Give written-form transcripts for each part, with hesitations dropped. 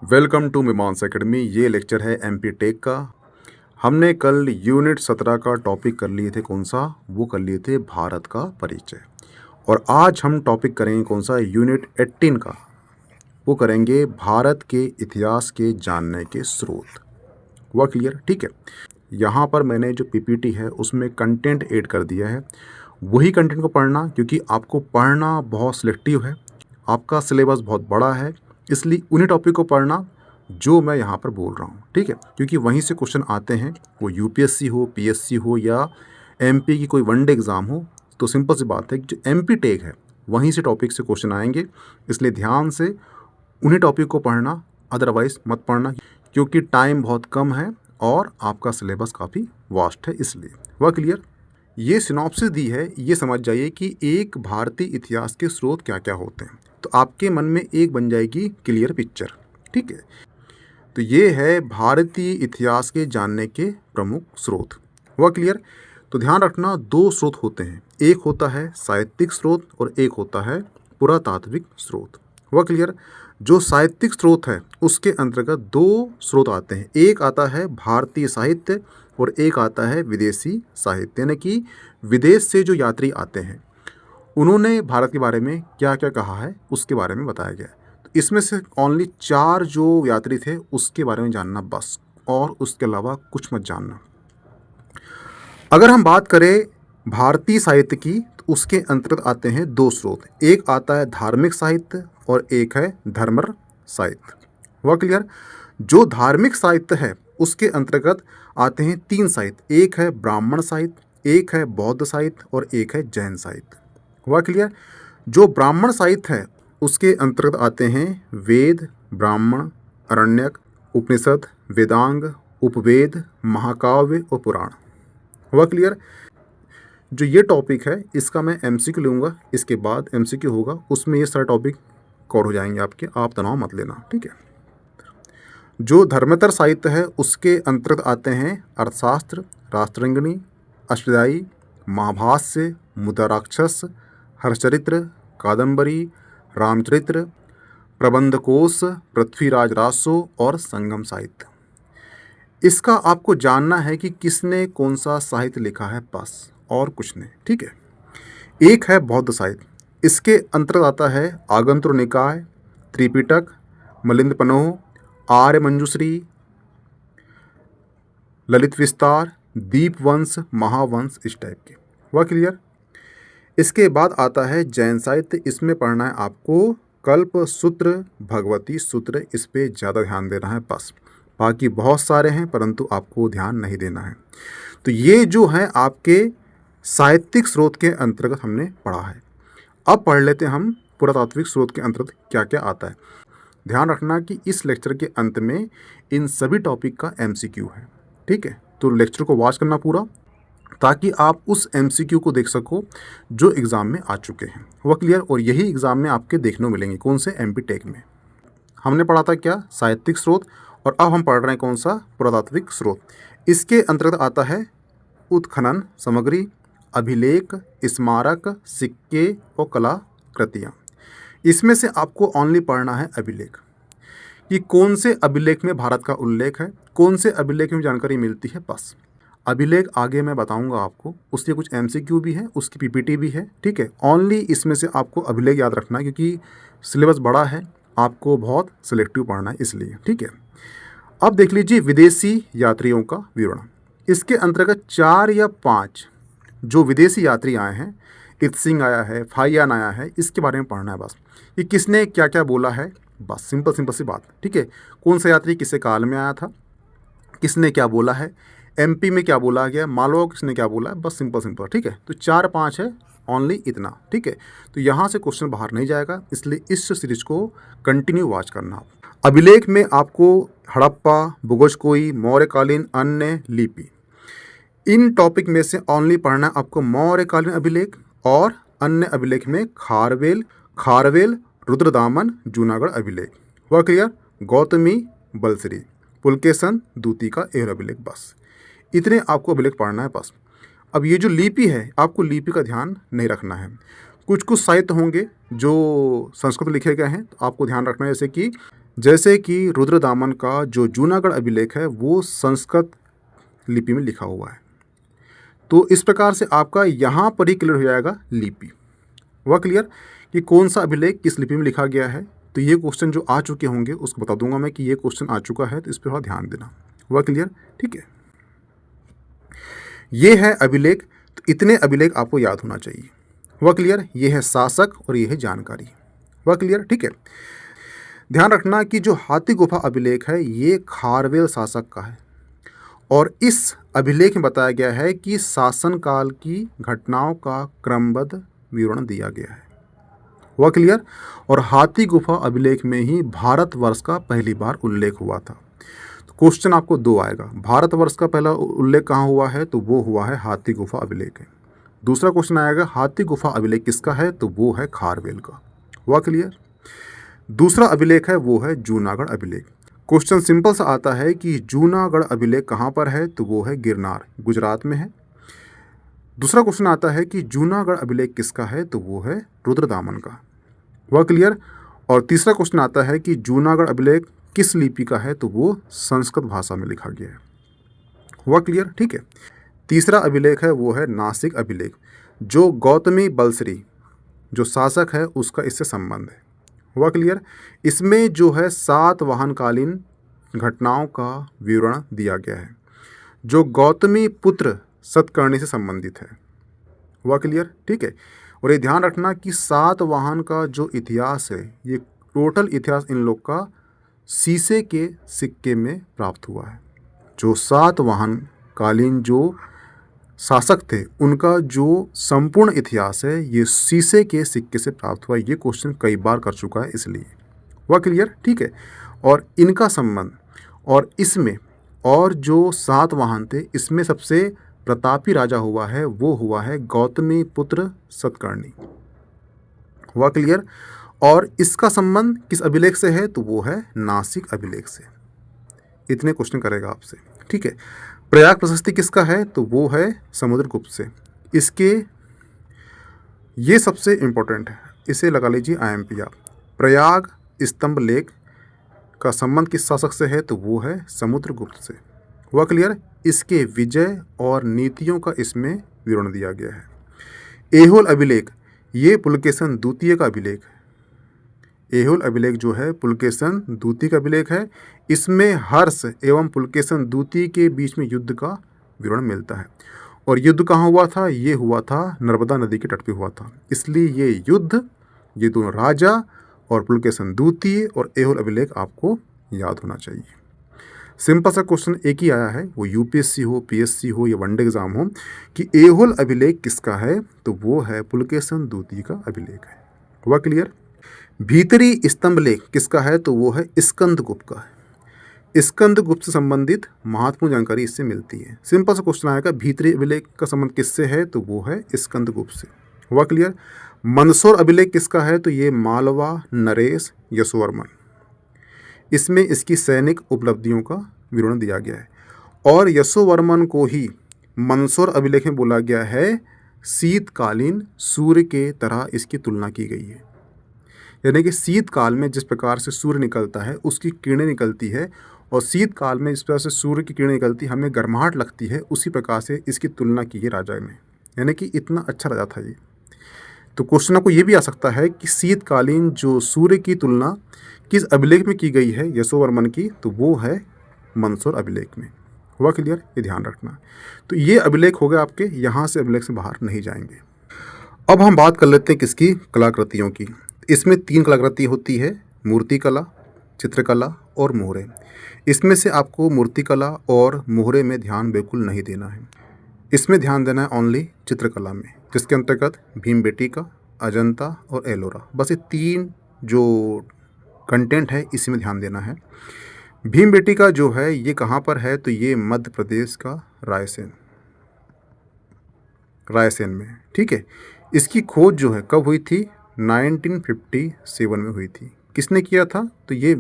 Welcome to Mimans academy. ये lecture है MP tech का। हमने कल यूनिट 17 का टॉपिक कर लिए थे। कौन सा? वो कर लिए थे भारत का परिचय। और आज हम टॉपिक करेंगे कौन सा? यूनिट 18 का। वो करेंगे भारत के इतिहास के जानने के स्रोत। हुआ क्लियर? ठीक है। यहाँ पर मैंने जो पीपीटी है उसमें कंटेंट ऐड कर दिया है। वही कंटेंट को पढ़ना, क्योंकि आपको पढ़ना बहुत सिलेक्टिव है, आपका सिलेबस बहुत बड़ा है, इसलिए उन्हीं टॉपिक को पढ़ना जो मैं यहाँ पर बोल रहा हूँ। ठीक है, क्योंकि वहीं से क्वेश्चन आते हैं, वो यूपीएससी हो, पीएससी हो या एमपी की कोई वनडे एग्ज़ाम हो। तो सिंपल सी बात है कि जो एमपी टेक है वहीं से टॉपिक से क्वेश्चन आएंगे, इसलिए ध्यान से उन्हीं टॉपिक को पढ़ना, अदरवाइज़ मत पढ़ना, क्योंकि टाइम बहुत कम है और आपका सिलेबस काफ़ी वास्ट है, इसलिए। वह क्लियर? ये सिनॉप्सिस दी है, ये समझ जाइए कि एक भारतीय इतिहास के स्रोत क्या क्या होते हैं, तो आपके मन में एक बन जाएगी क्लियर पिक्चर। ठीक है, तो ये है भारतीय इतिहास के जानने के प्रमुख स्रोत। हुआ क्लियर? तो ध्यान रखना, दो स्रोत होते हैं, एक होता है साहित्यिक स्रोत और एक होता है पुरातात्विक स्रोत। हुआ क्लियर? जो साहित्यिक स्रोत है उसके अंतर्गत दो स्रोत आते हैं, एक आता है भारतीय साहित्य और एक आता है विदेशी साहित्य, यानी कि विदेश से जो यात्री आते हैं उन्होंने भारत के बारे में क्या क्या कहा है उसके बारे में बताया गया है। तो इसमें से ओनली 4 जो यात्री थे उसके बारे में जानना बस, और उसके अलावा कुछ मत जानना। अगर हम बात करें भारतीय साहित्य की, तो उसके अंतर्गत आते हैं दो स्रोत, एक आता है धार्मिक साहित्य और एक है धर्मर साहित्य। हुआ क्लियर? जो धार्मिक साहित्य है उसके अंतर्गत आते हैं 3 साहित्य, एक है ब्राह्मण साहित्य, एक है बौद्ध साहित्य और एक है जैन साहित्य। हुआ क्लियर? जो ब्राह्मण साहित्य है उसके अंतर्गत आते हैं वेद, ब्राह्मण, अरण्यक, उपनिषद, वेदांग, उपवेद, महाकाव्य और पुराण। हुआ क्लियर? जो ये टॉपिक है इसका मैं एमसीक्यू लूँगा, इसके बाद एमसीक्यू होगा, उसमें ये सारे टॉपिक कवर हो जाएंगे आपके, आप तनाव मत लेना। ठीक है। जो धर्मेतर साहित्य है उसके अंतर्गत आते हैं अर्थशास्त्र, राष्ट्रंगिनी, अष्टध्यायी, महाभाष्य, मुद्राराक्षस, हर्षचरित्र, कादंबरी, रामचरित्र, प्रबंधकोश, पृथ्वीराज रासो और संगम साहित्य। इसका आपको जानना है कि किसने कौन सा साहित्य लिखा है, बस, और कुछ नहीं। ठीक है। एक है बौद्ध साहित्य, इसके अंतर्गत आता है आगंतुर निकाय, त्रिपिटक, मिलिंद पन्ह, आर्य मंजूश्री, ललित विस्तार, दीपवंश, महावंश, इस टाइप के। हुआ क्लियर? इसके बाद आता है जैन साहित्य, इसमें पढ़ना है आपको कल्प सूत्र, भगवती सूत्र, इस पे ज़्यादा ध्यान देना है बस, बाकी बहुत सारे हैं परंतु आपको ध्यान नहीं देना है। तो ये जो है आपके साहित्यिक स्रोत के अंतर्गत हमने पढ़ा है। अब पढ़ लेते हैं हम पुरातात्विक स्रोत के अंतर्गत क्या क्या आता है। ध्यान रखना कि इस लेक्चर के अंत में इन सभी टॉपिक का एमसीक्यू है। ठीक है, तो लेक्चर को वॉच करना पूरा, ताकि आप उस एमसीक्यू को देख सको जो एग्ज़ाम में आ चुके हैं। हुआ क्लियर? और यही एग्ज़ाम में आपके देखने को मिलेंगे। कौन से? एमपी टेक में हमने पढ़ा था क्या? साहित्यिक स्रोत, और अब हम पढ़ रहे हैं कौन सा? पुरातात्विक स्रोत। इसके अंतर्गत आता है उत्खनन सामग्री, अभिलेख, स्मारक, सिक्के और कलाकृतियाँ। इसमें से आपको ओनली पढ़ना है अभिलेख, कि कौन से अभिलेख में भारत का उल्लेख है, कौन से अभिलेख में जानकारी मिलती है, बस। अभिलेख आगे मैं बताऊंगा आपको, उसके कुछ एमसीक्यू भी है, उसकी पीपीटी भी है। ठीक है, ओनली इसमें से आपको अभिलेख याद रखना है, क्योंकि सिलेबस बड़ा है, आपको बहुत सिलेक्टिव पढ़ना है, इसलिए। ठीक है। अब देख लीजिए विदेशी यात्रियों का विवरण। इसके अंतर्गत 4 या 5 जो विदेशी यात्री आए हैं, इत सिंह आया है, फाहियान आया है, इसके बारे में पढ़ना है बस, कि किसने क्या क्या बोला है, बस। सिंपल सी बात। ठीक है, कौन सा यात्री किसे काल में आया था, किसने क्या बोला है, एमपी में क्या बोला गया, मालवा किसने क्या बोला है, बस सिंपल। ठीक है, तो 4-5 है, ओनली इतना। ठीक है, तो यहाँ से क्वेश्चन बाहर नहीं जाएगा, इसलिए इस सीरीज को कंटिन्यू वॉच करना। अभिलेख में आपको हड़प्पा, भुगोचकोई, मौर्यकालीन, अन्य, लिपि, इन टॉपिक में से ओनली पढ़ना है आपको मौर्यकालीन अभिलेख, और अन्य अभिलेख में खारवेल, रुद्रदामन, जूनागढ़ अभिलेख। हुआ क्लियर? गौतमी, बलश्री, पुलकेशन, दूती का एयर अभिलेख, बस इतने आपको अभिलेख पढ़ना है बस। अब ये जो लिपि है, आपको लिपि का ध्यान नहीं रखना है। कुछ साहित्य होंगे जो संस्कृत लिखे गए हैं, तो आपको ध्यान रखना है, जैसे कि जैसे कि रुद्रदामन का जो जूनागढ़ अभिलेख है वो संस्कृत लिपि में लिखा हुआ है। तो इस प्रकार से आपका यहाँ पर ही क्लियर हो जाएगा लिपि। वह क्लियर कि कौन सा अभिलेख किस लिपि में लिखा गया है। तो ये क्वेश्चन जो आ चुके होंगे उसको बता दूंगा मैं कि ये क्वेश्चन आ चुका है, तो इस पर थोड़ा ध्यान देना। वह क्लियर, ठीक है। ये है अभिलेख, तो इतने अभिलेख आपको याद होना चाहिए। वह क्लियर, ये है शासक और ये है जानकारी। वह क्लियर, ठीक है। ध्यान रखना कि जो हाथी गुफा अभिलेख है ये खारवेल शासक का है और इस अभिलेख में बताया गया है कि शासनकाल की घटनाओं का क्रमबद्ध विवरण दिया गया है। वह क्लियर। और हाथी गुफा अभिलेख में ही भारतवर्ष का पहली बार उल्लेख हुआ था। तो क्वेश्चन आपको दो आएगा, भारतवर्ष का पहला उल्लेख कहाँ हुआ है, तो वो हुआ है हाथी गुफा अभिलेख है। दूसरा क्वेश्चन आएगा हाथी गुफा अभिलेख किसका है, तो वो है खारवेल का। हुआ क्लियर। दूसरा अभिलेख है वो है जूनागढ़ अभिलेख। क्वेश्चन सिंपल सा आता है कि जूनागढ़ अभिलेख कहाँ पर है, तो वो है गिरनार, गुजरात में है। दूसरा क्वेश्चन आता है कि जूनागढ़ अभिलेख किसका है, तो वो है रुद्रदामन का। वह क्लियर। और तीसरा क्वेश्चन आता है कि जूनागढ़ अभिलेख किस लिपि का है, तो वो संस्कृत भाषा में लिखा गया है। हुआ क्लियर, ठीक है। तीसरा अभिलेख है वो है नासिक अभिलेख, जो गौतमी बलश्री जो शासक है उसका इससे संबंध है। हुआ क्लियर। इसमें जो है सातवाहनकालीन घटनाओं का विवरण दिया गया है जो गौतमी पुत्र सतकर्णी से संबंधित है। हुआ क्लियर, ठीक है। और ये ध्यान रखना कि सातवाहन का जो इतिहास है ये टोटल इतिहास इन लोग का शीशे के सिक्के में प्राप्त हुआ है। जो सातवाहन कालीन जो शासक थे उनका जो संपूर्ण इतिहास है ये शीशे के सिक्के से प्राप्त हुआ है। ये क्वेश्चन कई बार कर चुका है इसलिए। हुआ क्लियर, ठीक है। और इनका संबंध और इसमें और जो सातवाहन थे इसमें सबसे प्रतापी राजा हुआ है वो हुआ है गौतमी पुत्र सतकर्णी। हुआ क्लियर। और इसका संबंध किस अभिलेख से है, तो वो है नासिक अभिलेख से। इतने क्वेश्चन करेगा आपसे, ठीक है। प्रयाग प्रशस्ति किसका है, तो वो है समुद्रगुप्त से। इसके ये सबसे इम्पोर्टेंट है, इसे लगा लीजिए IMP आप। प्रयाग स्तंभ लेख का संबंध किस शासक से है, तो वो है समुद्रगुप्त से। हुआ क्लियर। इसके विजय और नीतियों का इसमें विवरण दिया गया है। ऐहोल अभिलेख ये पुलकेशन द्वितीय का अभिलेख है। ऐहोल अभिलेख जो है पुलकेशन द्वितीय का अभिलेख है। इसमें हर्ष एवं पुलकेशन द्वितीय के बीच में युद्ध का विवरण मिलता है। और युद्ध कहाँ हुआ था, ये हुआ था नर्मदा नदी के तट पे हुआ था। इसलिए ये युद्ध, ये दोनों राजा और पुलकेशन द्वितीय और ऐहोल अभिलेख आपको याद होना चाहिए। सिंपल सा क्वेश्चन एक ही आया है, वो UPSC हो, PSC हो या वनडे एग्जाम हो, कि ऐहोल अभिलेख किसका है, तो वो है पुलकेशन द्वितीय का अभिलेख है। हुआ क्लियर। भीतरी स्तंभ लेख किसका है, तो वो है स्कंदगुप्त का है। स्कंदगुप्त से संबंधित महत्वपूर्ण जानकारी इससे मिलती है। सिंपल सा क्वेश्चन आएगा भीतरी अभिलेख का संबंध किससे है, तो वो है स्कंदगुप्त से। हुआ क्लियर। मंदसौर अभिलेख किसका है, तो ये मालवा नरेश यशोवर्मन। इसमें इसकी सैनिक उपलब्धियों का विवरण दिया गया है। और यशोवर्मन को ही मंदसौर अभिलेख में बोला गया है शीतकालीन सूर्य के तरह इसकी तुलना की गई है। यानी कि शीतकाल में जिस प्रकार से सूर्य निकलता है उसकी किरणें निकलती है और शीतकाल में जिस प्रकार से सूर्य की किरणें निकलती है हमें गर्माहट लगती है, उसी प्रकार से इसकी तुलना की है राजा में। यानी कि इतना अच्छा राजा था ये। तो क्वेश्चन आपको ये भी आ सकता है कि शीतकालीन जो सूर्य की तुलना किस अभिलेख में की गई है यशोवर्मन की, तो वो है मंदसौर अभिलेख में। हुआ क्लियर, ये ध्यान रखना। तो ये अभिलेख हो गए आपके, यहाँ से अभिलेख से बाहर नहीं जाएंगे। अब हम बात कर लेते हैं किसकी, कलाकृतियों की। इसमें 3 कलाकृति होती है, मूर्तिकला, चित्रकला और मोहरे। इसमें से आपको मूर्तिकला और मोहरे में ध्यान बिल्कुल नहीं देना है। इसमें ध्यान देना है ओनली चित्रकला में, जिसके अंतर्गत भीमबेटिका, अजंता और एलोरा। बस ये 3 जो कंटेंट है इसी में ध्यान देना है। भीमबेटिका जो है ये कहाँ पर है, तो ये मध्य प्रदेश का रायसेन में, ठीक है। इसकी खोज जो है कब हुई थी, 1957 में हुई थी। किसने किया था, तो ये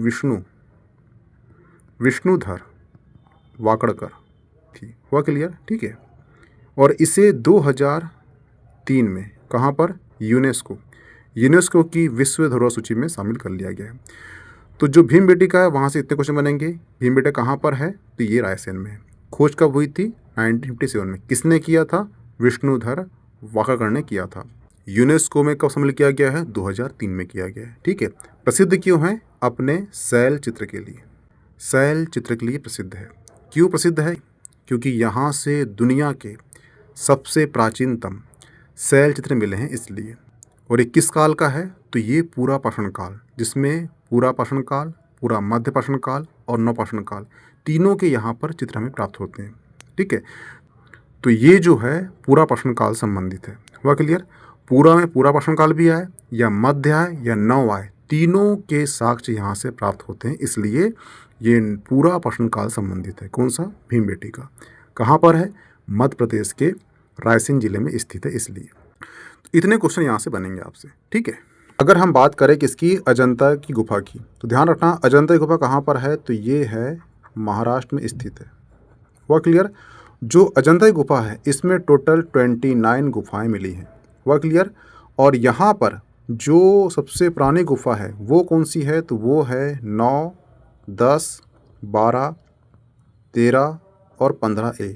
विष्णुधर वाकड़कर थी। हुआ क्लियर, ठीक है। और इसे 2003 में कहाँ पर, यूनेस्को की विश्व धरोहर सूची में शामिल कर लिया गया है। तो जो भीमबेटका है वहाँ से इतने क्वेश्चन बनेंगे। भीमबेटका कहाँ पर है, तो ये रायसेन में है। खोज कब हुई थी, 1957 में। किसने किया था, विष्णुधर वाकाकर ने किया था। यूनेस्को में कब शामिल किया गया है, 2003 में किया गया है। ठीक है। प्रसिद्ध क्यों है, अपने शैल चित्र के लिए। शैल चित्र के लिए प्रसिद्ध है। क्यों प्रसिद्ध है, क्योंकि यहाँ से दुनिया के सबसे प्राचीनतम शैल चित्र मिले हैं इसलिए। और ये किस काल का है, तो ये पूरा पाषाण काल, जिसमें पूरा पाषाण काल, पूरा मध्य पाषाण काल और नवपाषाण काल तीनों के यहाँ पर चित्र हमें प्राप्त होते हैं। ठीक है। तो ये जो है पूरा पाषाण काल संबंधित है। हुआ क्लियर। पूरा में पूरा पाषाण काल भी आए या मध्य आए या नव आए, तीनों के साक्ष्य यहाँ से प्राप्त होते हैं, इसलिए ये पूरा पाषाण काल संबंधित है। कौन सा, भीमबेटका। कहाँ पर है, मध्य प्रदेश के रायसेन जिले में स्थित है, इसलिए। तो इतने क्वेश्चन यहाँ से बनेंगे आपसे। ठीक है। अगर हम बात करें किसकी, अजंता की गुफा की, तो ध्यान रखना अजंता की गुफा कहाँ पर है, तो ये है महाराष्ट्र में स्थित है। हुआ क्लियर। जो अजंता की गुफा है इसमें टोटल 29 गुफाएं मिली हैं। हुआ क्लियर। और यहाँ पर जो सबसे पुरानी गुफा है वो कौन सी है, तो वो है 9, 10, 12, 13 और 15A।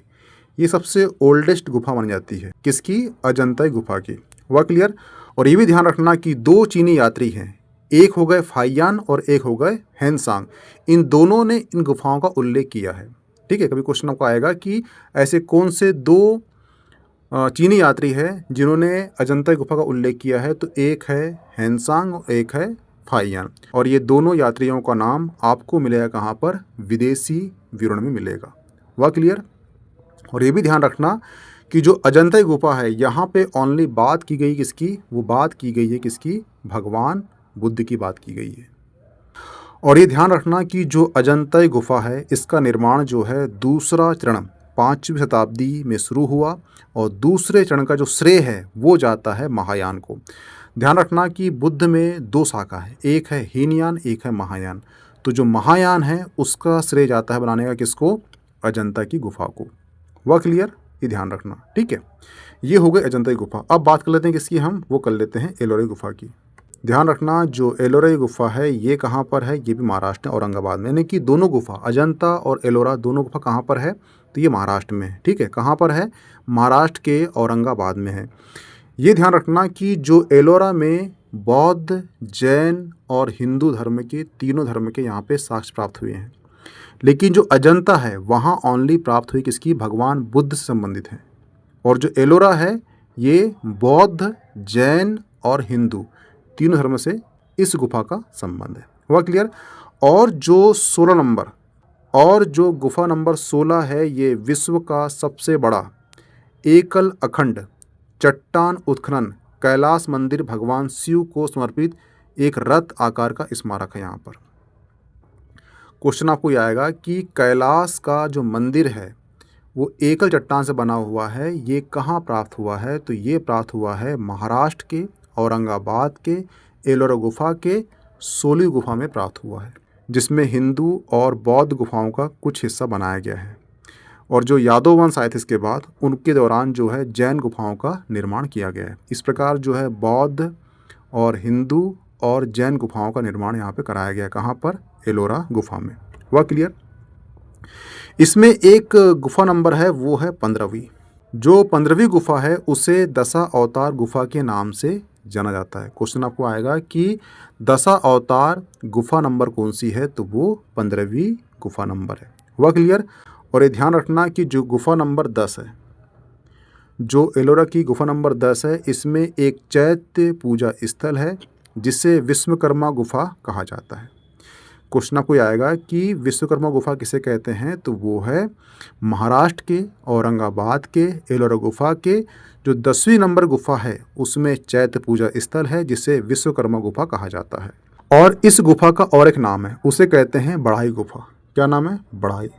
ये सबसे ओल्डेस्ट गुफा मानी जाती है। किसकी, अजंता की गुफा की। हुआ क्लियर। और ये भी ध्यान रखना कि 2 चीनी यात्री हैं, एक हो गए फाइयान और एक हो गए हेनसांग। इन दोनों ने इन गुफाओं का उल्लेख किया है। ठीक है। कभी क्वेश्चन आपको आएगा कि ऐसे कौन से 2 चीनी यात्री है जिन्होंने अजंता की गुफा का उल्लेख किया है, तो एक है हेनसांग और एक है फाइयान। और ये दोनों यात्रियों का नाम आपको मिलेगा कहाँ पर, विदेशी विवरण में मिलेगा। हुआ क्लियर। और ये भी ध्यान रखना कि जो अजंता की गुफा है यहाँ पे ओनली बात की गई किसकी, वो बात की गई है किसकी, भगवान बुद्ध की बात की गई है। और ये ध्यान रखना कि जो अजंता की गुफा है इसका निर्माण जो है दूसरा चरण 5वीं शताब्दी में शुरू हुआ, और दूसरे चरण का जो श्रेय है वो जाता है महायान को। ध्यान रखना कि बुद्ध में 2 शाखा है, एक है हीनयान, एक है महायान। तो जो महायान है उसका श्रेय जाता है बनाने का किसको, अजंता की गुफा को। वह क्लियर, ये ध्यान रखना। ठीक है। ये हो गई अजंता की गुफा। अब बात कर लेते हैं किसकी, हम वो कर लेते हैं एलोरा की गुफा की। ध्यान रखना जो एलोरा की गुफा है ये कहाँ पर है, ये भी महाराष्ट्र औरंगाबाद में। यानी कि दोनों गुफा, अजंता और एलोरा दोनों गुफा कहाँ पर है, तो ये महाराष्ट्र में है। ठीक है। कहाँ पर है, महाराष्ट्र के औरंगाबाद में है। ये ध्यान रखना कि जो एलोरा में बौद्ध, जैन और हिंदू धर्म के, तीनों धर्म के यहाँ पे साक्ष्य प्राप्त हुए हैं। लेकिन जो अजंता है वहाँ ओनली प्राप्त हुई किसकी, भगवान बुद्ध से संबंधित है। और जो एलोरा है ये बौद्ध, जैन और हिंदू तीनों धर्म से इस गुफा का संबंध है। हुआ क्लियर। और जो 16 नंबर और जो गुफा नंबर 16 है ये विश्व का सबसे बड़ा एकल अखंड चट्टान उत्खनन कैलाश मंदिर भगवान शिव को समर्पित एक रथ आकार का स्मारक है। यहाँ पर क्वेश्चन आपको ये आएगा कि कैलाश का जो मंदिर है वो एकल चट्टान से बना हुआ है, ये कहाँ प्राप्त हुआ है, तो ये प्राप्त हुआ है महाराष्ट्र के औरंगाबाद के एलोरा गुफा के 16वीं गुफा में प्राप्त हुआ है, जिसमें हिंदू और बौद्ध गुफाओं का कुछ हिस्सा बनाया गया है। और जो यादव वंश आए थे इसके बाद, उनके दौरान जो है जैन गुफाओं का निर्माण किया गया है। इस प्रकार जो है बौद्ध और हिंदू और जैन गुफाओं का निर्माण यहाँ पे कराया गया। कहाँ पर, एलोरा गुफा में। हुआ क्लियर। इसमें एक गुफा नंबर है वो है 15वीं। जो 15वीं गुफा है उसे दशा अवतार गुफा के नाम से जाना जाता है। क्वेश्चन आपको आएगा कि दशा अवतार गुफा नंबर कौन सी है, तो वो 15वीं गुफा नंबर है। हुआ क्लियर। और ये ध्यान रखना कि जो गुफा नंबर 10 है, जो एलोरा की गुफा नंबर 10 है, इसमें एक चैत्य पूजा स्थल है जिसे विश्वकर्मा गुफा कहा जाता है। क्वेश्चन आपको आएगा कि विश्वकर्मा गुफा किसे कहते हैं, तो वो है महाराष्ट्र के औरंगाबाद के एलोरा गुफा के जो 10वीं नंबर गुफा है उसमें चैत्य पूजा स्थल है जिसे विश्वकर्मा गुफा कहा जाता है। और इस गुफा का और एक नाम है, उसे कहते हैं बढ़ाई गुफा। क्या नाम है, बढ़ाई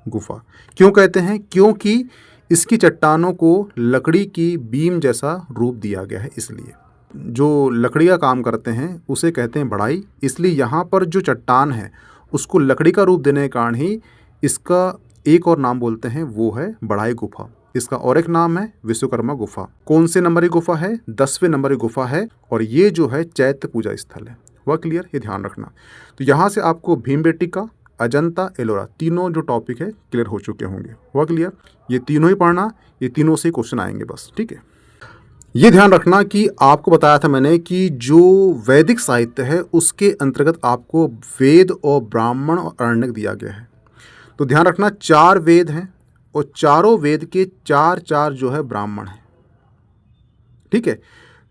गुफा। क्यों कहते हैं, क्योंकि इसकी चट्टानों को लकड़ी की बीम जैसा रूप दिया गया है, इसलिए जो लकड़ी का काम करते हैं उसे कहते हैं बढ़ाई। इसलिए यहाँ पर जो चट्टान है उसको लकड़ी का रूप देने के कारण ही इसका एक और नाम बोलते हैं, वो है बढ़ाई गुफा। इसका और एक नाम है विश्वकर्मा गुफा। कौन से नंबर की गुफा है, 10वें नंबर की गुफा है। और ये जो है चैत्य पूजा स्थल है। वह क्लियर, ये ध्यान रखना। तो यहाँ से आपको भीमबेटका, अजंता, एलोरा तीनों जो टॉपिक है क्लियर हो चुके होंगे। वह क्लियर, ये तीनों ही पढ़ना, ये तीनों से क्वेश्चन आएंगे बस, ठीक है। ये ध्यान रखना कि आपको बताया था मैंने कि जो वैदिक साहित्य है उसके अंतर्गत आपको वेद और ब्राह्मण और अरण्यक दिया गया है। तो ध्यान रखना 4 वेद हैं और चारों वेद के 4 जो है ब्राह्मण हैं, ठीक है।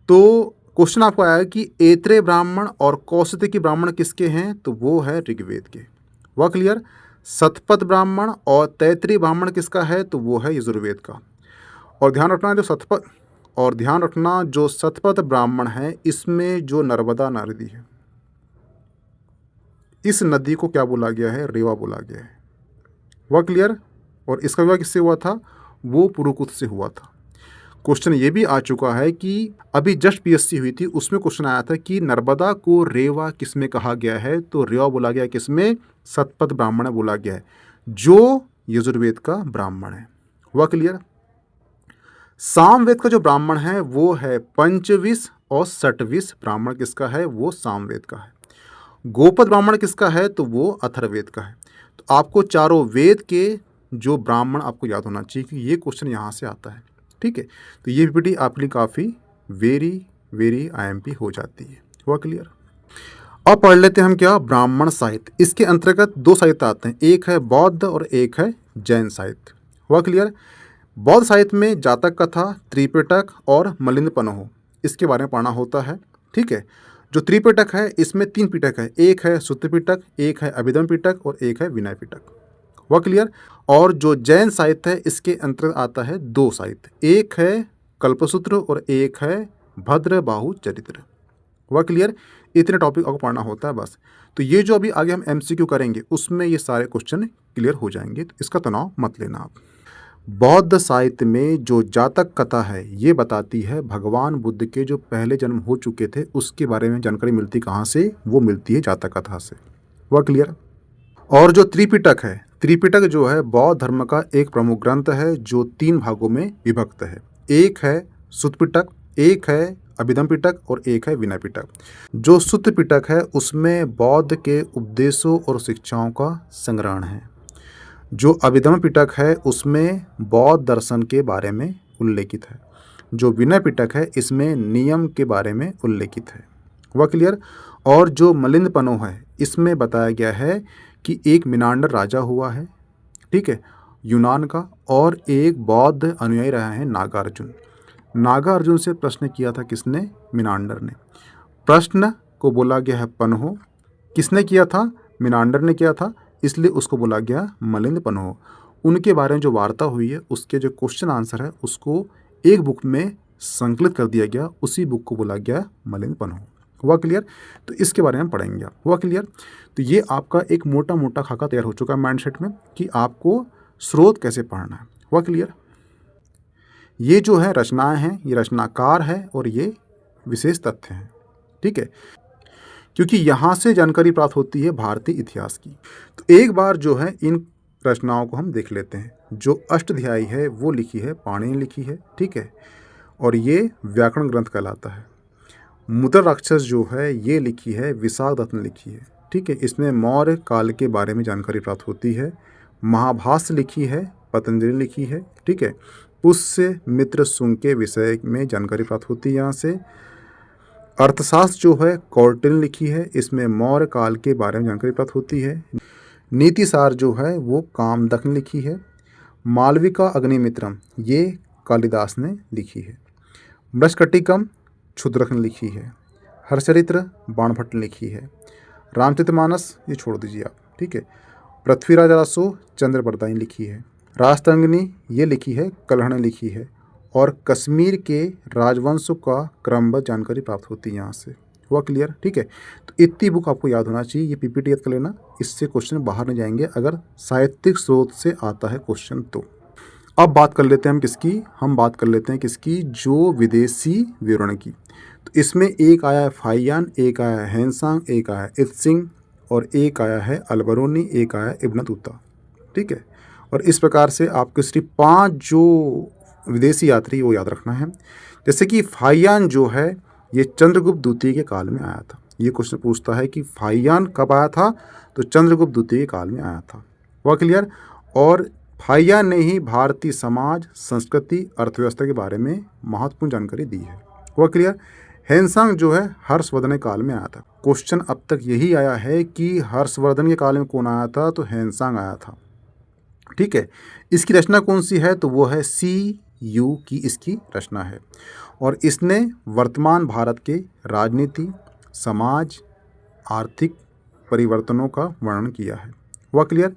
तो क्वेश्चन आपको आया कि ऐत्रेय ब्राह्मण और कौशिकी ब्राह्मण किसके हैं, तो वो है ऋग्वेद के। वह क्लियर। शतपथ ब्राह्मण और तैत्तिरीय ब्राह्मण किसका है, तो वो है यजुर्वेद का। और ध्यान रखना जो शतपथ ब्राह्मण है इसमें जो नर्मदा नदी है, इस नदी को क्या बोला गया है, रेवा बोला गया है। वह क्लियर। और इसका विवाह किससे हुआ था, वो पुरुकुत से हुआ था। क्वेश्चन ये भी आ चुका है कि अभी जस्ट पीएससी हुई थी, उसमें क्वेश्चन आया था कि नर्मदा को रेवा किसमें कहा गया है, तो रेवा बोला गया किसमें, शतपथ ब्राह्मण बोला गया है जो यजुर्वेद का ब्राह्मण है। वह क्लियर। सामवेद का जो ब्राह्मण है वो है पंचविश और षटविश ब्राह्मण किसका है, वो सामवेद का है। गोपद ब्राह्मण किसका है, तो वो अथर्ववेद का है। तो आपको चारों वेद के जो ब्राह्मण आपको याद होना चाहिए कि ये क्वेश्चन यहाँ से आता है, ठीक है। तो ये पीपीटी आपके लिए काफ़ी वेरी आईएमपी हो जाती है। हुआ क्लियर। अब पढ़ लेते हैं हम क्या, ब्राह्मण साहित्य। इसके अंतर्गत 2 साहित्य आते हैं, एक है बौद्ध और एक है जैन साहित्य। हुआ क्लियर। बौद्ध साहित्य में जातक कथा, त्रिपिटक और मिलिंद पन्हो इसके बारे में पढ़ना होता है, ठीक है। जो त्रिपिटक है इसमें 3 पिटक है, एक है सूत्र पिटक, एक है अभिधम पिटक और एक है विनय पिटक। वह क्लियर। और जो जैन साहित्य है इसके अंतर्गत आता है 2 साहित्य, एक है कल्पसूत्र और एक है भद्रबाहु चरित्र। वह क्लियर। इतने टॉपिक आपको पढ़ना होता है बस। तो ये जो अभी आगे हम एमसीक्यू करेंगे उसमें ये सारे क्वेश्चन क्लियर हो जाएंगे, तो इसका तनाव मत लेना आप। बौद्ध साहित्य में जो जातक कथा है ये बताती है भगवान बुद्ध के जो पहले जन्म हो चुके थे उसके बारे में जानकारी मिलती कहाँ से, वो मिलती है जातक कथा से। वह क्लियर। और जो त्रिपिटक है, त्रिपिटक जो है बौद्ध धर्म का एक प्रमुख ग्रंथ है जो 3 भागों में विभक्त है, एक है सुत्त पिटक, एक है अभिधम पिटक और एक है विनय पिटक। जो सुत्त पिटक है उसमें बौद्ध के उपदेशों और शिक्षाओं का संग्रहण है। जो अभिधम पिटक है उसमें बौद्ध दर्शन के बारे में उल्लेखित है। जो विनय पिटक है इसमें नियम के बारे में उल्लेखित है। वह क्लियर। और जो मिलिंद पन्हो है इसमें बताया गया है कि एक मिनांडर राजा हुआ है, ठीक है, यूनान का, और एक बौद्ध अनुयायी रहा है नागार्जुन। नागार्जुन से प्रश्न किया था किसने, मिनांडर ने। प्रश्न को बोला गया है पन्हो, किसने किया था, मिनांडर ने किया था, इसलिए उसको बोला गया मिलिंद पन्हो। उनके बारे में जो वार्ता हुई है उसके जो क्वेश्चन आंसर है उसको एक बुक में संकलित कर दिया गया, उसी बुक को बोला गया मिलिंद पन्हो। हुआ क्लियर। तो इसके बारे में पढ़ेंगे आप। हुआ क्लियर। तो ये आपका एक मोटा मोटा खाका तैयार हो चुका है माइंडसेट में कि आपको स्रोत कैसे पढ़ना है। हुआ क्लियर। ये जो है रचनाएं हैं, ये रचनाकार है और ये विशेष तथ्य हैं, ठीक है, क्योंकि यहाँ से जानकारी प्राप्त होती है भारतीय इतिहास की। तो एक बार जो है इन रचनाओं को हम देख लेते हैं। जो अष्टध्यायी है वो लिखी है पाणिनि ने लिखी है, ठीक है, और ये व्याकरण ग्रंथ कहलाता है। मुद्रा राक्षस जो है ये लिखी है विशाखदत्त ने लिखी है, ठीक है, इसमें मौर्य काल के बारे में जानकारी प्राप्त होती है। महाभाष्य लिखी है पतंजलि लिखी है, ठीक है। पुष्य मित्र सुंग के विषय में जानकारी प्राप्त होती है यहाँ से। अर्थशास्त्र जो है कौटिल्य ने लिखी है, इसमें मौर्य काल के बारे में जानकारी प्राप्त होती है। नीतिसार जो है वो कामदक ने लिखी है। मालविका अग्निमित्रम ये कालिदास ने लिखी है। मृच्छकटिकम क्षुद्रक ने लिखी है। हर्षचरित्र बाणभट्ट ने लिखी है। रामचरितमानस ये छोड़ दीजिए आप, ठीक है। पृथ्वीराज रासो चंद्रबरदाई ने लिखी है। राजतरंगिणी ये लिखी है कल्हड़ ने लिखी है। और कश्मीर के राजवंशों का क्रमबद्ध जानकारी प्राप्त होती है यहाँ से। हुआ क्लियर, ठीक है। तो इतनी बुक आपको याद होना चाहिए, ये पीपीटी याद कर लेना, इससे क्वेश्चन बाहर नहीं जाएंगे अगर साहित्यिक स्रोत से आता है क्वेश्चन तो। अब बात कर लेते हैं हम किसकी, हम बात कर लेते हैं किसकी, जो विदेशी विवरण की। तो इसमें एक आया है फाहियान, एक आया है हेनसांग, एक आया है इत्सिंग और एक आया है अलबरूनी, एक आया है इब्न बतूता, ठीक है। और इस प्रकार से आपके सिर्फ 5 जो विदेशी यात्री वो याद रखना है। जैसे कि फाहियान जो है ये चंद्रगुप्त द्वितीय के काल में आया था। ये क्वेश्चन पूछता है कि फाहियान कब आया था, तो चंद्रगुप्त द्वितीय के काल में आया था। वह क्लियर। और फाहियान ने ही भारतीय समाज, संस्कृति, अर्थव्यवस्था के बारे में महत्वपूर्ण जानकारी दी है। वह क्लियर। हेनसांग जो है हर्षवर्धन के काल में आया था। क्वेश्चन अब तक यही आया है कि हर्षवर्धन के काल में कौन आया था, तो हेनसांग आया था। ठीक है। इसकी रचना कौन सी है, तो वो है CU की इसकी रचना है। और इसने वर्तमान भारत के राजनीति, समाज, आर्थिक परिवर्तनों का वर्णन किया है। वह क्लियर।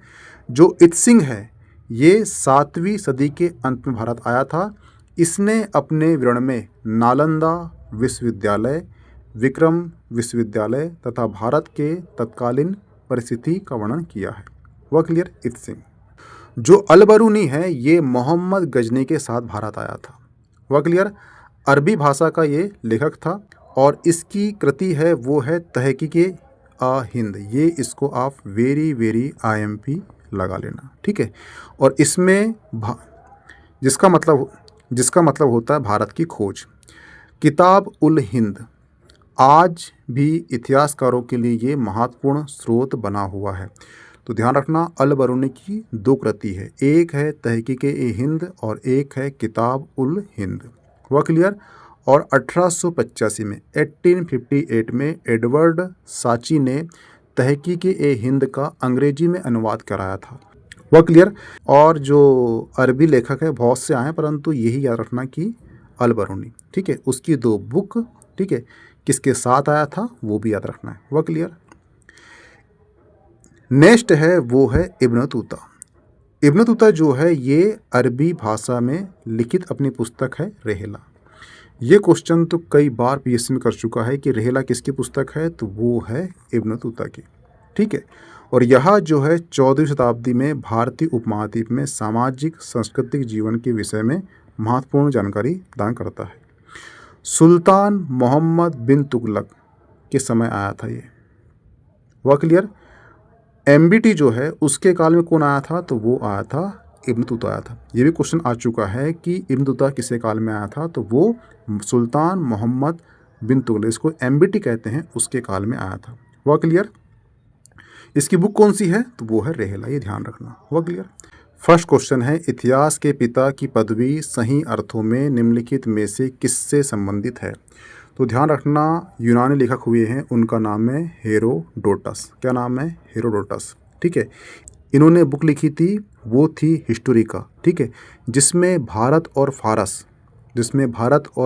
जो इत्सिंग है ये 7वीं सदी के अंत में भारत आया था। इसने अपने विवरण में नालंदा विश्वविद्यालय, विक्रम विश्वविद्यालय तथा भारत के तत्कालीन परिस्थिति का वर्णन किया है। वह क्लियर। इत्सिंग। जो अलबरूनी है ये मोहम्मद गजनी के साथ भारत आया था। वह क्लियर। अरबी भाषा का ये लेखक था और इसकी कृति है वो है तहकीके हिंद। ये इसको आप वेरी IMP लगा लेना। ठीक है। और इसमें जिसका मतलब होता है भारत की खोज। किताब उल हिंद आज भी इतिहासकारों के लिए ये महत्वपूर्ण स्रोत बना हुआ है। तो ध्यान रखना, अल बरूनी की 2 कृति है, एक है तहकीके-ए-हिंद और एक है किताब उल हिंद। वह क्लियर। और 1885 में 1858 में एडवर्ड साची ने तहकीके-ए-हिंद का अंग्रेजी में अनुवाद कराया था। वह क्लियर। और जो अरबी लेखक है बहुत से आए परंतु यही याद रखना कि अल बरूनी। ठीक है। उसकी 2 बुक, ठीक है, किसके साथ आया था वो भी याद रखना है। वह क्लियर। नेक्स्ट है वो है इब्न बतूता। इब्न बतूता जो है ये अरबी भाषा में लिखित अपनी पुस्तक है रेहला। ये क्वेश्चन तो कई बार PSC में कर चुका है कि रेहला किसकी पुस्तक है, तो वो है इब्न बतूता की। ठीक है। और यह जो है 14वीं शताब्दी में भारतीय उपमहाद्वीप में सामाजिक सांस्कृतिक जीवन के विषय में महत्वपूर्ण जानकारी प्रदान करता है। सुल्तान मोहम्मद बिन तुगलक के समय आया था ये। वह क्लियर। MBT जो है उसके काल में कौन आया था, तो वो आया था इब्न बतूता आया था। ये भी क्वेश्चन आ चुका है कि इब्न बतूता किसके काल में आया था, तो वो सुल्तान मोहम्मद बिन तुगलक, इसको MBT कहते हैं, उसके काल में आया था। वह क्लियर। इसकी बुक कौन सी है, तो वो है रेहला। ये ध्यान रखना। वह क्लियर। फर्स्ट क्वेश्चन है इतिहास के पिता की पदवी सही अर्थों में निम्नलिखित में से किससे संबंधित है। तो ध्यान रखना, यूनानी लेखक हुए हैं, उनका नाम है हेरोडोटस। क्या नाम है, हेरोडोटस। ठीक है। इन्होंने बुक लिखी थी वो थी हिस्टोरिका। ठीक है। जिसमें भारत और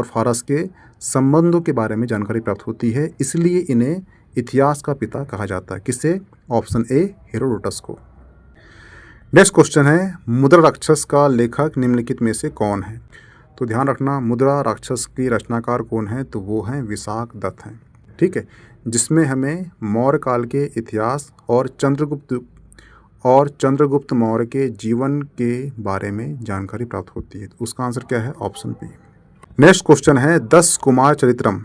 फारस के संबंधों के बारे में जानकारी प्राप्त होती है, इसलिए इन्हें इतिहास का पिता कहा जाता है। किसे, ऑप्शन ए हेरोडोटस को। नेक्स्ट क्वेश्चन है मुद्रा राक्षस का लेखक निम्नलिखित में से कौन है। तो ध्यान रखना, मुद्रा राक्षस की रचनाकार कौन है, तो वो हैं विशाख दत्त हैं। ठीक है। जिसमें हमें मौर्य काल के इतिहास और चंद्रगुप्त मौर्य के जीवन के बारे में जानकारी प्राप्त होती है। तो उसका आंसर क्या है, ऑप्शन बी। नेक्स्ट क्वेश्चन है 10 कुमार चरित्रम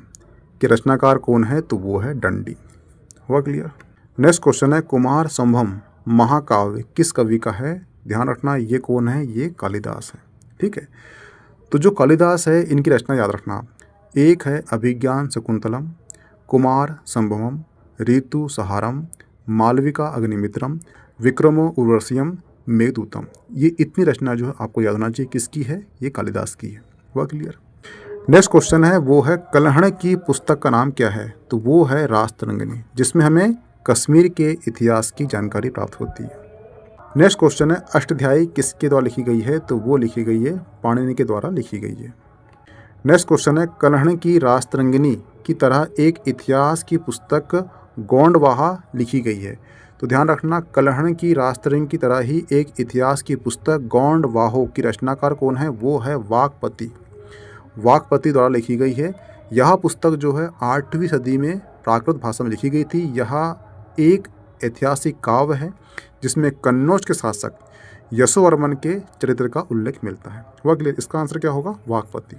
के रचनाकार कौन है, तो वो है दंडी। हुआ क्लियर। नेक्स्ट क्वेश्चन है कुमार संभव महाकाव्य किस कवि का है। ध्यान रखना, ये कौन है, ये कालिदास है। ठीक है। तो जो कालिदास है इनकी रचना याद रखना, एक है अभिज्ञान शकुंतलम, कुमार संभवम, ऋतु सहारम, मालविका अग्निमित्रम, विक्रमो उर्वशियम, मेघदूतम। ये इतनी रचना जो है आपको याद होना चाहिए किसकी है, ये कालिदास की है। वह क्लियर। नेक्स्ट क्वेश्चन है वो है कल्हण की पुस्तक का नाम क्या है, तो वो है रासतरंगिणी, जिसमें हमें कश्मीर के इतिहास की जानकारी प्राप्त होती है। नेक्स्ट क्वेश्चन है अष्टाध्यायी किसके द्वारा लिखी गई है, तो वो लिखी गई है पाणिनि के द्वारा लिखी गई है। नेक्स्ट क्वेश्चन है कल्हण की रासतरंगिणी की तरह एक इतिहास की पुस्तक गोंडवाहा लिखी गई है। तो ध्यान रखना, कल्हण की रासतरंगिणी की तरह ही एक इतिहास की पुस्तक गोंडवाहो की रचनाकार कौन है, वो है वाकपति द्वारा लिखी गई है। यह पुस्तक जो है 8वीं सदी में प्राकृत भाषा में लिखी गई थी। यह एक ऐतिहासिक काव्य है जिसमें कन्नौज के शासक यशोवर्मन के चरित्र का उल्लेख मिलता है। वह क्लियर। इसका आंसर क्या होगा, वाकपति।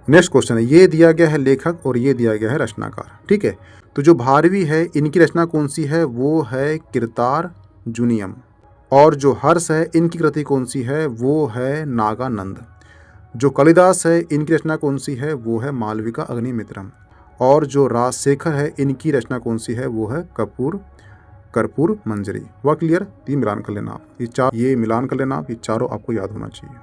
नेक्स्ट क्वेश्चन है ये दिया गया है लेखक और ये दिया गया है रचनाकार। ठीक है। तो जो भारवी है इनकी रचना कौन सी है, वो है किरतार जूनियम। और जो हर्ष है इनकी कृति कौन सी है, वो है नागानंद। जो कालिदास है इनकी रचना कौन सी है, वो है मालविका अग्निमित्रम। और जो राजशेखर है इनकी रचना कौन सी है, वो है कर्पूर मंजरी। वह क्लियर। ये मिलान कर लेना आप, ये मिलान कर लेना आप, ये चारों आपको याद होना चाहिए।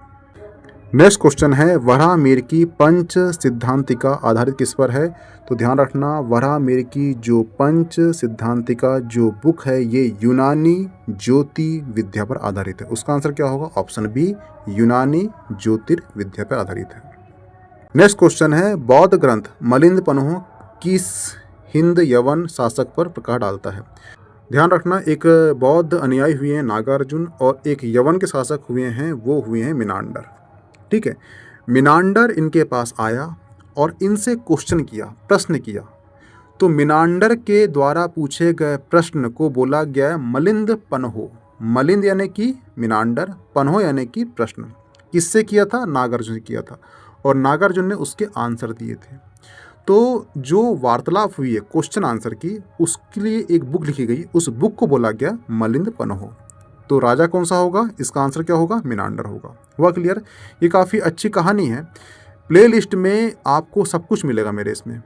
नेक्स्ट क्वेश्चन है वराहमिहिर की पंच सिद्धांतिका आधारित किस पर है। तो ध्यान रखना, वराहमिहिर की जो पंच सिद्धांतिका जो बुक है ये यूनानी ज्योतिर्विद्या पर आधारित है। उसका आंसर क्या होगा, ऑप्शन बी, यूनानी ज्योतिर्विद्या पर आधारित है। नेक्स्ट क्वेश्चन है बौद्ध ग्रंथ मिलिंद किस हिंद यवन शासक पर प्रकाश डालता है। ध्यान रखना, एक बौद्ध अनुयायी हुए हैं नागार्जुन और एक यवन के शासक हुए हैं, वो हुए हैं मिनांडर। ठीक है, मिनांडर इनके पास आया और इनसे क्वेश्चन किया, प्रश्न किया। तो मिनांडर के द्वारा पूछे गए प्रश्न को बोला गया मलिंद पन्हो। मलिंद यानी कि मिनांडर, पन्हो यानी कि प्रश्न। किससे किया था, नागार्जुन से किया था, और नागार्जुन ने उसके आंसर दिए थे। तो जो वार्तालाप हुई है क्वेश्चन आंसर की, उसके लिए एक बुक लिखी गई, उस बुक को बोला गया मलिंद पन्हो। तो राजा कौन सा होगा, इसका आंसर क्या होगा, मिनांडर होगा। हुआ क्लियर। ये काफ़ी अच्छी कहानी है। प्लेलिस्ट में आपको सब कुछ मिलेगा मेरे इसमें,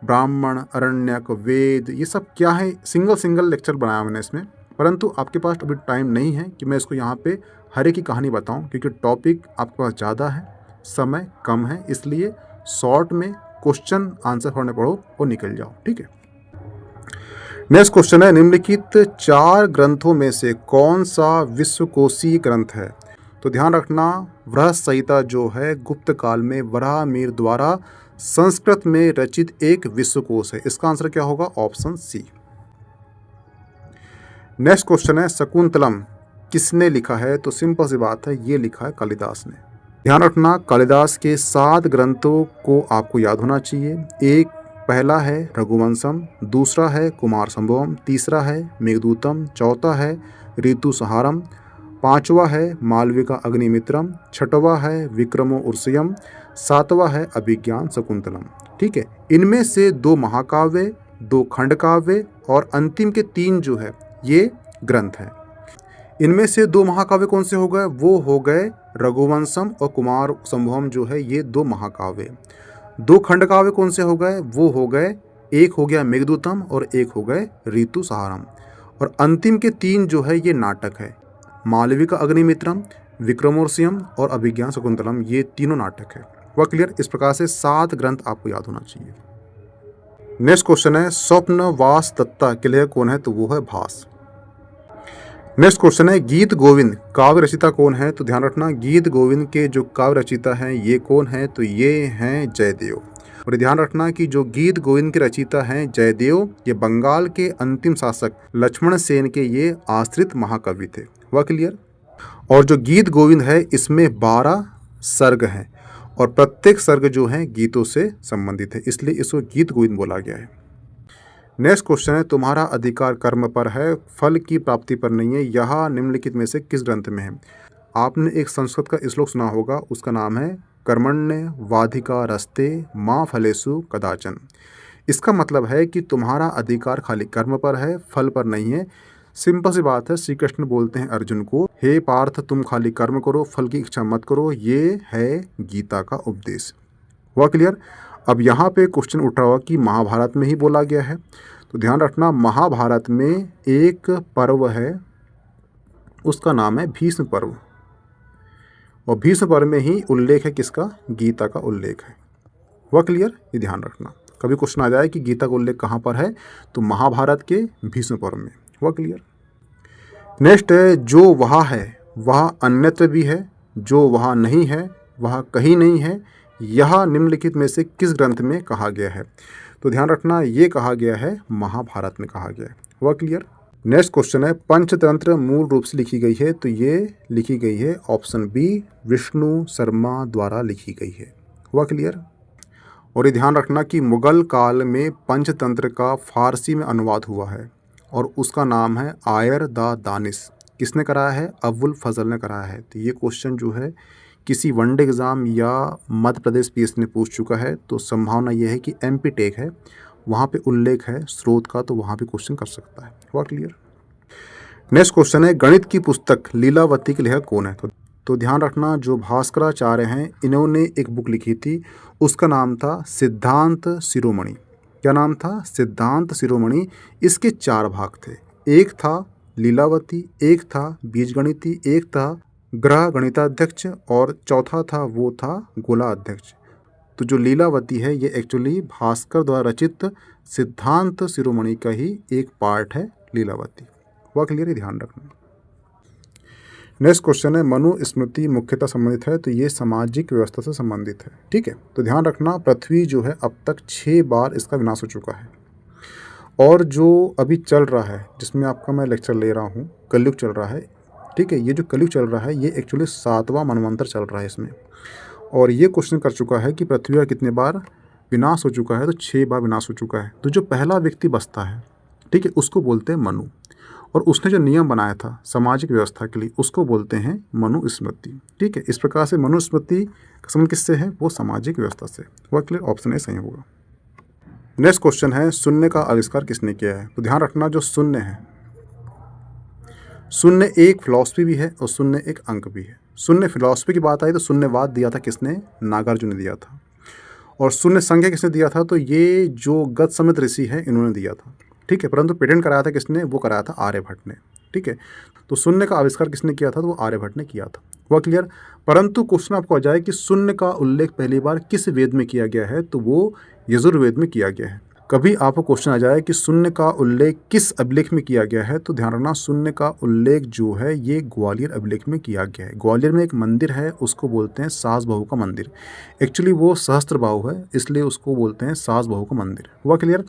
ब्राह्मण, अरण्यक, वेद, ये सब क्या है, सिंगल लेक्चर बनाया मैंने इसमें। परंतु आपके पास अभी टाइम नहीं है कि मैं इसको यहाँ पे हर एक की कहानी बताऊँ, क्योंकि टॉपिक आपके पास ज़्यादा है, समय कम है, इसलिए शॉर्ट में क्वेश्चन आंसर पढ़ने पढ़ो और निकल जाओ। ठीक है। नेक्स्ट क्वेश्चन है निम्नलिखित 4 ग्रंथों में से कौन सा विश्वकोशीय ग्रंथ है। तो ध्यान रखना, बृहत संहिता जो है गुप्त काल में वराहमिहिर द्वारा संस्कृत में रचित एक विश्वकोश है। इसका आंसर क्या होगा, ऑप्शन सी। नेक्स्ट क्वेश्चन है शकुंतलम किसने लिखा है। तो सिंपल सी बात है, ये लिखा है कालिदास ने। ध्यान रखना, कालिदास के 7 ग्रंथों को आपको याद होना चाहिए। एक पहला है रघुवंशम, दूसरा है कुमार संभवम, तीसरा है मेघदूतम, चौथा है ऋतुसंहारम, पांचवा है मालविका अग्निमित्रम, छठवां है विक्रमो उर्वशीयम, सातवां है अभिज्ञान शकुंतलम। ठीक है, इनमें से 2 महाकाव्य, 2 खंडकाव्य और अंतिम के 3 जो है ये ग्रंथ हैं। इनमें से 2 महाकाव्य कौन से हो गए, वो हो गए रघुवंशम और कुमार संभवम जो है ये 2 महाकाव्य। 2 खंडकाव्य कौन से हो गए, वो हो गए, एक हो गया मेघदूतम और एक हो गए ऋतुसंहारम। और अंतिम के 3 जो है ये नाटक है, मालविका अग्निमित्रम, विक्रमोर्वशीयम और अभिज्ञान शकुंतलम, ये तीनों नाटक है। वह क्लियर। इस प्रकार से 7 ग्रंथ आपको याद होना चाहिए। नेक्स्ट क्वेश्चन है स्वप्नवासदत्ता के लेखक कौन है। तो वो है भास। नेक्स्ट क्वेश्चन है गीत गोविंद काव्य रचिता कौन है। तो ध्यान रखना, गीत गोविंद के जो काव्य रचिता हैं ये कौन है। तो ये हैं जयदेव। और ध्यान रखना कि जो गीत गोविंद के रचिता हैं जयदेव, ये बंगाल के अंतिम शासक लक्ष्मण सेन के ये आश्रित महाकवि थे। वह क्लियर। और जो गीत गोविंद है इसमें 12 सर्ग हैं और प्रत्येक सर्ग जो है गीतों से संबंधित है, इसलिए इसको गीत गोविंद बोला गया है। नेक्स्ट क्वेश्चन है तुम्हारा अधिकार कर्म पर है, फल की प्राप्ति पर नहीं है। यह निम्नलिखित में से किस ग्रंथ में है। आपने एक संस्कृत का श्लोक सुना होगा, उसका नाम है कर्मण्य वाधिका रस्ते माँ फलेषु कदाचन। इसका मतलब है कि तुम्हारा अधिकार खाली कर्म पर है, फल पर नहीं है। सिंपल सी बात है, श्री कृष्ण बोलते हैं अर्जुन को, हे पार्थ तुम खाली कर्म करो, फल की इच्छा मत करो। ये है गीता का उपदेश। हुआ क्लियर। अब यहाँ पे क्वेश्चन उठ रहा हुआ कि महाभारत में ही बोला गया है। तो ध्यान रखना, महाभारत में एक पर्व है, उसका नाम है भीष्म पर्व। और भीष्म पर्व में ही उल्लेख है किसका, गीता का उल्लेख है। वह क्लियर। ये ध्यान रखना, कभी क्वेश्चन आ जाए कि गीता का उल्लेख कहाँ पर है, तो महाभारत के भीष्म पर्व में। वह क्लियर। नेक्स्ट है जो वहाँ है वह अन्यत्र भी है, जो वहाँ नहीं है वह कहीं नहीं है। यह निम्नलिखित में से किस ग्रंथ में कहा गया है। तो ध्यान रखना, ये कहा गया है महाभारत में कहा गया है। वह क्लियर। नेक्स्ट क्वेश्चन है पंचतंत्र मूल रूप से लिखी गई है। तो ये लिखी गई है ऑप्शन बी, विष्णु शर्मा द्वारा लिखी गई है। वह क्लियर। और ये ध्यान रखना कि मुगल काल में पंचतंत्र का फारसी में अनुवाद हुआ है और उसका नाम है आयर द दानिश। किसने कराया है, अबुल फजल ने कराया है। तो ये क्वेश्चन जो है किसी वनडे एग्ज़ाम या मध्य प्रदेश पीएस ने पूछ चुका है, तो संभावना ये है कि एमपी टेक है, वहाँ पे उल्लेख है स्रोत का, तो वहाँ पे क्वेश्चन कर सकता है। हुआ क्लियर। नेक्स्ट क्वेश्चन है गणित की पुस्तक लीलावती के लेखक कौन है। तो तो ध्यान रखना, जो भास्कराचार्य हैं इन्होंने एक बुक लिखी थी, उसका नाम था सिद्धांत शिरोमणि। क्या नाम था? सिद्धांत शिरोमणि। इसके 4 भाग थे। एक था लीलावती, एक था बीजगणिती, एक था ग्रह गणिताध्यक्ष और चौथा था वो था गोलाध्यक्ष। तो जो लीलावती है ये एक्चुअली भास्कर द्वारा रचित सिद्धांत शिरोमणि का ही एक पार्ट है, लीलावती। वह क्लियर है, ध्यान रखना। नेक्स्ट क्वेश्चन है, मनुस्मृति मुख्यतः संबंधित है, तो ये सामाजिक व्यवस्था से संबंधित है। ठीक है, तो ध्यान रखना, पृथ्वी जो है अब तक 6 बार इसका विनाश हो चुका है, और जो अभी चल रहा है जिसमें आपका मैं लेक्चर ले रहा हूँ, कलयुग चल रहा है। ठीक है, ये जो कलयुग चल रहा है ये एक्चुअली 7वां मनवंतर चल रहा है इसमें, और ये क्वेश्चन कर चुका है कि पृथ्वी का कितने बार विनाश हो चुका है, तो 6 बार विनाश हो चुका है। तो जो पहला व्यक्ति बचता है, ठीक है, उसको बोलते हैं मनु, और उसने जो नियम बनाया था सामाजिक व्यवस्था के लिए उसको बोलते हैं मनुस्मृति। ठीक है, इस प्रकार से मनुस्मृति का संबंध किससे है? वो सामाजिक व्यवस्था से। वह क्लियर, ऑप्शन ए सही होगा। नेक्स्ट क्वेश्चन है, शून्य का आविष्कार किसने किया है? तो ध्यान रखना, जो शून्य है, शून्य एक फिलॉसफी भी है और शून्य एक अंक भी है। शून्य फिलॉसफी की बात आई तो शून्यवाद दिया था किसने? नागार्जुन ने दिया था। और शून्य संख्या किसने दिया था? तो ये जो गतसमित ऋषि है इन्होंने दिया था। ठीक है, परंतु पेटेंट कराया था किसने? वो कराया था आर्यभट्ट ने। ठीक है, तो शून्य का आविष्कार किसने किया था? तो वो आर्यभट्ट ने किया था। वह क्लियर। परंतु क्वेश्चन आपको आ जाए कि शून्य का उल्लेख पहली बार किस वेद में किया गया है? तो वो यजुर्वेद में किया गया है। कभी आपको क्वेश्चन आ जाए कि शून्य का उल्लेख किस अभिलेख में किया गया है, तो ध्यान रखना, शून्य का उल्लेख जो है ये ग्वालियर अभिलेख में किया गया है। ग्वालियर में एक मंदिर है, उसको बोलते हैं सास बहू का मंदिर। एक्चुअली वो सहस्त्र बाहु है, इसलिए उसको बोलते हैं सास बहू का मंदिर। हुआ क्लियर।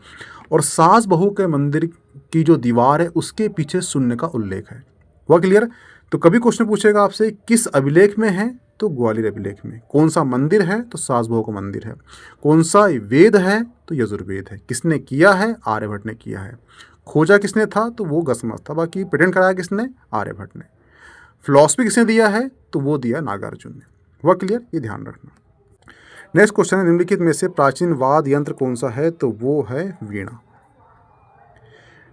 और सास बहू के मंदिर की जो दीवार है उसके पीछे शून्य का उल्लेख है। हुआ क्लियर। तो कभी क्वेश्चन पूछेगा आपसे किस अभिलेख में है, तो ग्वालियर अभिलेख में। कौन सा मंदिर है? तो सास बहू का मंदिर है। कौन सा वेद है? तो यजुर्वेद है। किसने किया है? आर्यभट्ट ने किया है। खोजा किसने था? तो वो गसमस था। बाकी पेटेंट कराया किसने? आर्यभट्ट ने। फिलॉसफी किसने दिया है? तो वो दिया नागार्जुन ने। हुआ क्लियर, ये ध्यान रखना। नेक्स्ट क्वेश्चन है, निम्नलिखित में से प्राचीन वाद यंत्र कौन सा है? तो वो है वीणा।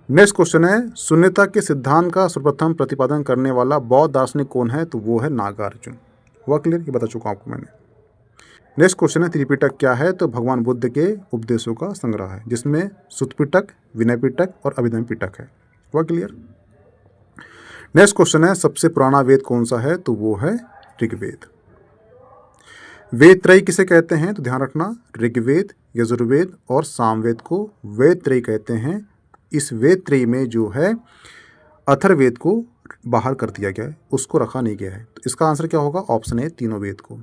नेक्स्ट क्वेश्चन है, शून्यता के सिद्धांत का सर्वप्रथम प्रतिपादन करने वाला बौद्ध दार्शनिक कौन है? तो वो है नागार्जुन। हुआ क्लियर, ये बता चुका आपको मैंने। नेक्स्ट क्वेश्चन है, त्रिपिटक क्या है? तो भगवान बुद्ध के उपदेशों का संग्रह है, जिसमें सुत्त पिटक, विनय पिटक और अभिधर्म पिटक है। हुआ क्लियर। नेक्स्ट क्वेश्चन है, सबसे पुराना वेद कौन सा है? तो वो है ऋग्वेद। वेद त्रय किसे कहते हैं? तो ध्यान रखना, ऋग्वेद, यजुर्वेद और सामवेद को वेद त्रय कहते हैं। इस वेद त्रय में जो है अथर्ववेद को बाहर कर दिया गया है, उसको रखा नहीं गया है। तो इसका आंसर क्या होगा? ऑप्शन ए, तीनों वेद को।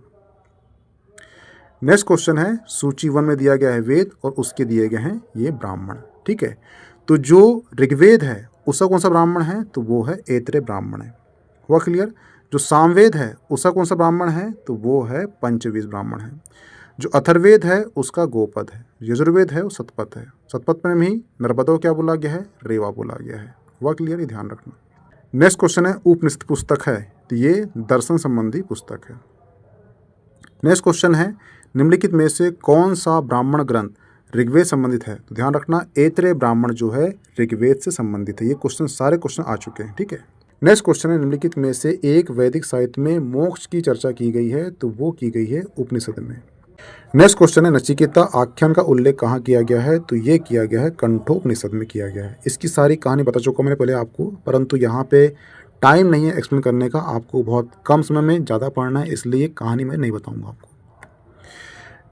नेक्स्ट क्वेश्चन है, सूची 1 में दिया गया है वेद और उसके दिए गए हैं ये ब्राह्मण। ठीक है, तो जो ऋग्वेद है उसका कौन सा ब्राह्मण है? तो वो है ऐत्रेय ब्राह्मण है। हुआ क्लियर। जो सामवेद है उसका कौन सा ब्राह्मण है? तो वो है पंचवीस ब्राह्मण है। जो अथर्ववेद है उसका गोपद है। यजुर्वेद है वो सतपथ है। सतपथ में ही नर्मदा क्या बोला गया है? रेवा बोला गया है। हुआ क्लियर, ये ध्यान रखना। नेक्स्ट क्वेश्चन है, उपनिषद पुस्तक है, तो ये दर्शन संबंधी पुस्तक है। नेक्स्ट क्वेश्चन है, निम्नलिखित में से कौन सा ब्राह्मण ग्रंथ ऋग्वेद संबंधित है? तो ध्यान रखना, ऐत्रेय ब्राह्मण जो है ऋग्वेद से संबंधित है। ये क्वेश्चन सारे क्वेश्चन आ चुके हैं। ठीक है, नेक्स्ट क्वेश्चन है, निम्नलिखित में से एक वैदिक साहित्य में मोक्ष की चर्चा की गई है? तो वो की गई है उपनिषद में। नेक्स्ट क्वेश्चन है, नचिकेता आख्यान का उल्लेख कहाँ किया गया है? तो ये किया गया है कंठोपनिषद में किया गया है। इसकी सारी कहानी बता चुका मैंने पहले आपको, परंतु यहाँ पे टाइम नहीं है एक्सप्लेन करने का। आपको बहुत कम समय में ज़्यादा पढ़ना है, इसलिए कहानी मैं नहीं बताऊँगा आपको।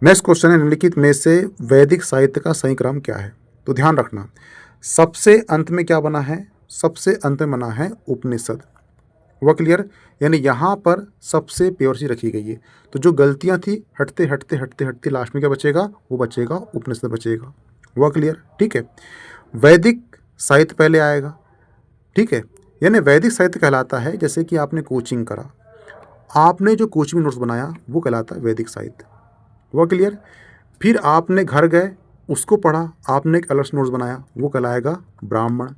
नेक्स्ट क्वेश्चन है, निम्नलिखित में से वैदिक साहित्य का सही क्रम क्या है? तो ध्यान रखना, सबसे अंत में क्या बना है? सबसे अंत में बना है उपनिषद। हुआ क्लियर। यानी यहाँ पर सबसे प्योरिटी रखी गई है। तो जो गलतियाँ थी हटते हटते हटते हटते लास्ट में क्या बचेगा? वो बचेगा उपनिषद बचेगा। हुआ क्लियर। ठीक है, वैदिक साहित्य पहले आएगा। ठीक है, यानी वैदिक साहित्य कहलाता है, जैसे कि आपने कोचिंग करा, आपने जो कोचिंग नोट्स बनाया वो कहलाता है वैदिक साहित्य। हुआ क्लियर। फिर आपने घर गए, उसको पढ़ा, आपने एक अलग नोट्स बनाया, वो कहलाएगा ब्राह्मण।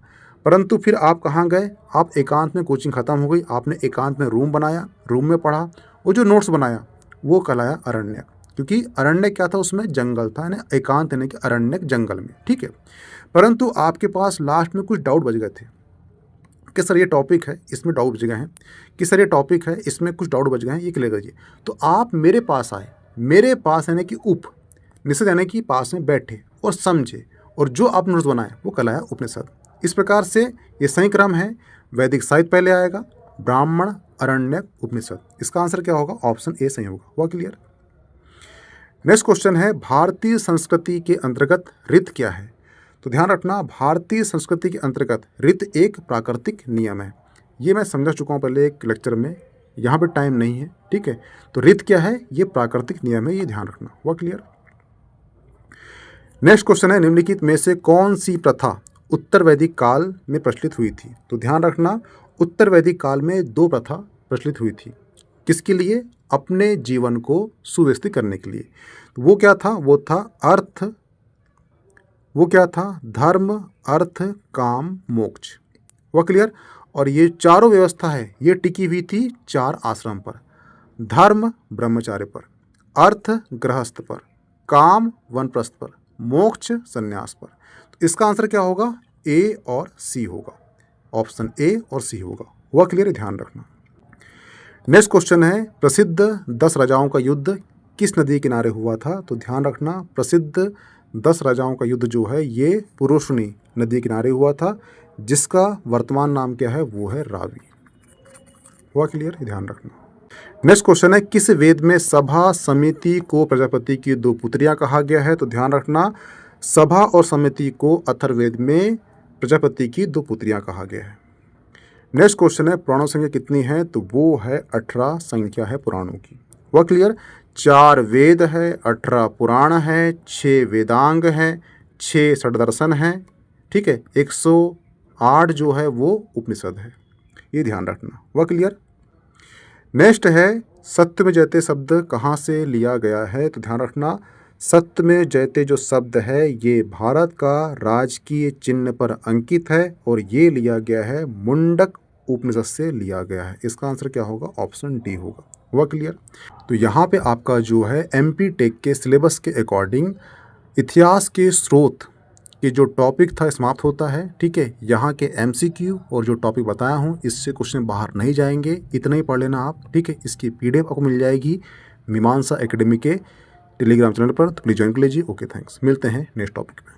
परंतु फिर आप कहाँ गए? आप एकांत में, कोचिंग ख़त्म हो गई, आपने एकांत में रूम बनाया, रूम में पढ़ा, वो जो नोट्स बनाया वो कहलाया अरण्यक। क्योंकि अरण्यक क्या था? उसमें जंगल था, यानी एकांत यानी कि अरण्यक जंगल में। ठीक है, परंतु आपके पास लास्ट में कुछ डाउट बच गए थे, कि सर ये टॉपिक है, इसमें डाउट बच गए हैं, कि सर ये टॉपिक है, इसमें कुछ डाउट बच गए हैं, ये क्लियर करिए। तो आप मेरे पास आए, मेरे पास यानी कि निषद यानी कि पास में बैठे और समझे, और जो आप नोट्स बनाए वो कहलाया उपनिषद। इस प्रकार से ये सही क्रम है, वैदिक साहित्य पहले आएगा, ब्राह्मण, अरण्यक, उपनिषद। इसका आंसर क्या होगा? ऑप्शन ए सही होगा। हुआ क्लियर? नेक्स्ट क्वेश्चन है, भारतीय संस्कृति के अंतर्गत ऋत क्या है? तो ध्यान रखना, भारतीय संस्कृति के अंतर्गत ऋत एक प्राकृतिक नियम है। ये मैं समझा चुका हूँ पहले एक लेक्चर में, यहाँ पे टाइम नहीं है, ठीक है। तो ऋत क्या है? ये प्राकृतिक नियम है, ये ध्यान रखना। हुआ क्लियर? नेक्स्ट क्वेश्चन है, निम्नलिखित में से कौन सी प्रथा उत्तर वैदिक काल में प्रचलित हुई थी? तो ध्यान रखना, उत्तर वैदिक काल में दो प्रथा प्रचलित हुई थी। किसके लिए? अपने जीवन को सुव्यवस्थित करने के लिए। तो वो क्या था? वो क्या था? धर्म, अर्थ, काम, मोक्ष। हुआ क्लियर? और ये चारों व्यवस्था है, ये टिकी हुई थी 4 आश्रम पर। धर्म ब्रह्मचार्य पर, अर्थ गृहस्थ पर, काम वानप्रस्थ पर, मोक्ष संन्यास पर। तो इसका आंसर क्या होगा? ए और सी होगा। ऑप्शन ए और सी होगा। हुआ क्लियर? ध्यान रखना। नेक्स्ट क्वेश्चन है, प्रसिद्ध 10 राजाओं का युद्ध किस नदी किनारे हुआ था? तो ध्यान रखना, प्रसिद्ध 10 राजाओं का युद्ध जो है ये पुरुषनी नदी किनारे हुआ था, जिसका वर्तमान नाम क्या है? वो है रावी। हुआ क्लियर? ध्यान रखना। नेक्स्ट क्वेश्चन है, किस वेद में सभा समिति को प्रजापति की 2 पुत्रियां कहा गया है? तो ध्यान रखना, सभा और समिति को अथर्ववेद में प्रजापति की 2 पुत्रियां कहा गया है। नेक्स्ट क्वेश्चन है, पुराणों संख्या कितनी है? तो वो है 18 संख्या है पुराणों की। हुआ क्लियर? 4 वेद है, 18 पुराण है, 6 वेदांग हैं, 6 षड्दर्शन हैं, ठीक है, 108 जो है वो उपनिषद है। ये ध्यान रखना। हुआ क्लियर? नेक्स्ट है, सत्य में जयते शब्द कहाँ से लिया गया है? तो ध्यान रखना, सत्य में जयते जो शब्द है ये भारत का राजकीय चिन्ह पर अंकित है, और ये लिया गया है मुंडक उपनिषद से लिया गया है। इसका आंसर क्या होगा? ऑप्शन डी होगा। हुआ क्लियर? तो यहाँ पे आपका जो है एमपी टेक के सिलेबस के अकॉर्डिंग इतिहास के स्रोत के जो टॉपिक था समाप्त होता है, ठीक है। यहाँ के एमसीक्यू और जो टॉपिक बताया हूँ इससे क्वेश्चन बाहर नहीं जाएंगे, इतना ही पढ़ लेना आप, ठीक है। इसकी पीडीएफ आपको मिल जाएगी मीमांसा एकेडमी के टेलीग्राम चैनल पर, तो प्लीज़ ज्वाइन कर लीजिए। Okay, thanks. मिलते हैं नेक्स्ट टॉपिक में।